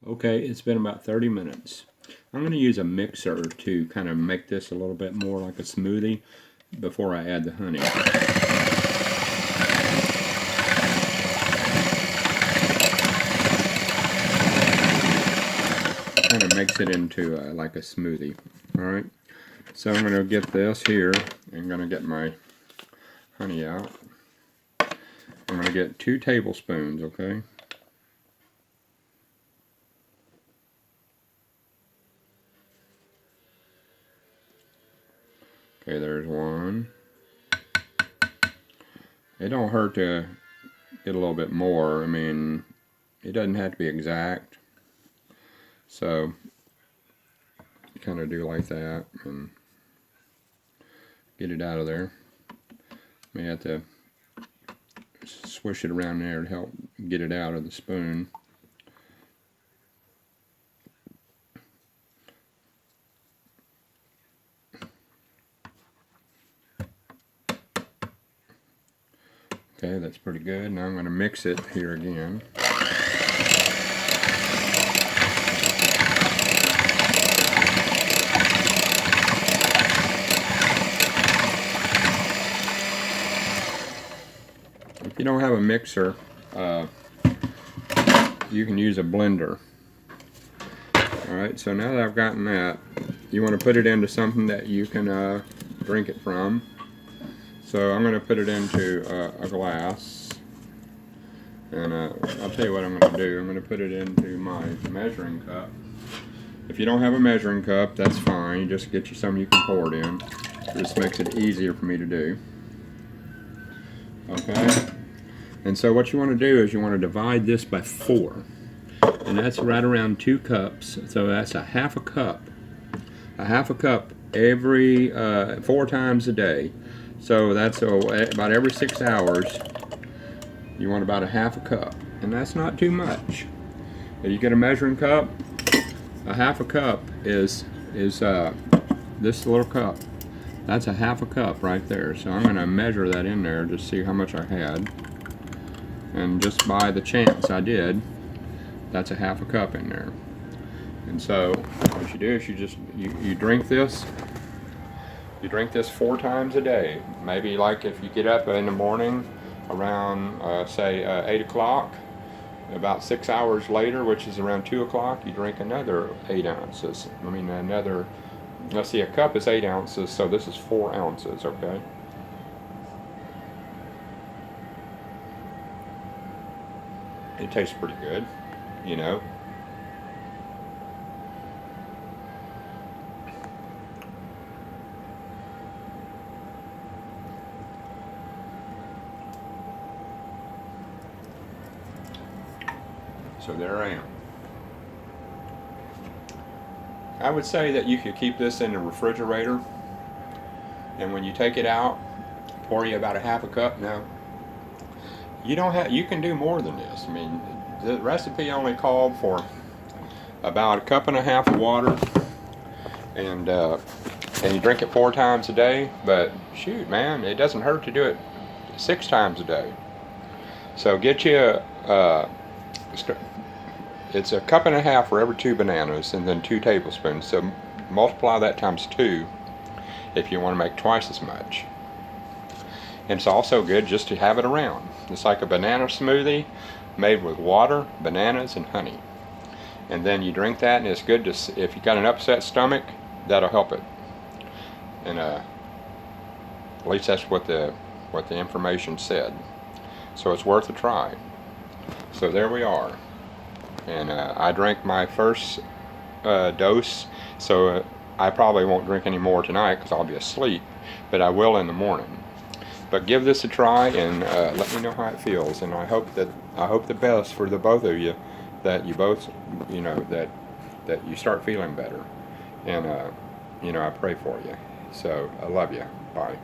Okay, it's been about 30 minutes. I'm going to use a mixer to kind of make this a little bit more like a smoothie before I add the honey. Kind of makes it into like a smoothie. Alright, so I'm going to get this here. I'm going to get my honey out. I'm going to get 2 tablespoons, okay? Okay, there's 1. It don't hurt to get a little bit more. I mean, it doesn't have to be exact. So, kind of do like that and get it out of there. May have to swish it around there to help get it out of the spoon. Okay, that's pretty good. Now I'm going to mix it here again. If you don't have a mixer, you can use a blender. Alright, so now that I've gotten that, you want to put it into something that you can drink it from. So I'm going to put it into a glass, and I'll tell you what I'm going to do. I'm going to put it into my measuring cup. If you don't have a measuring cup, that's fine. You just get you something you can pour it in. This makes it easier for me to do. Okay? And so what you want to do is you want to divide this by 4. And that's right around 2 cups. So that's a half a cup. A half a cup every 4 times a day. So that's about every 6 hours. You want about a half a cup. And that's not too much. If you get a measuring cup, a half a cup is this little cup. That's a half a cup right there. So I'm going to measure that in there to see how much I had. And just by the chance I did, that's a half a cup in there. And so what you do is you drink this. You drink this 4 times a day. Maybe like if you get up in the morning around say 8 o'clock, about 6 hours later, which is around 2 o'clock, you drink another 8 ounces. I mean another, let's see, a cup is 8 ounces, so this is 4 ounces, okay? It tastes pretty good, you know. So there I am. I would say that you could keep this in the refrigerator, and when you take it out, pour you about a half a cup. Now, you can do more than this. I mean, the recipe only called for about a cup and a half of water, and you drink it 4 times a day. But shoot, man, it doesn't hurt to do it 6 times a day. So get you it's a cup and a half for every 2 bananas, and then 2 tablespoons. So multiply that times 2 if you want to make twice as much. And it's also good just to have it around. It's like a banana smoothie made with water, bananas, and honey. And then you drink that, and it's good to, if you got an upset stomach, that'll help it. And at least that's what the information said. So it's worth a try. So there we are. And I drank my first dose, so I probably won't drink any more tonight because I'll be asleep, but I will in the morning. But give this a try and let me know how it feels. And I hope the best for the both of you, that you both, you know, that you start feeling better. And you know, I pray for you. So I love you. Bye.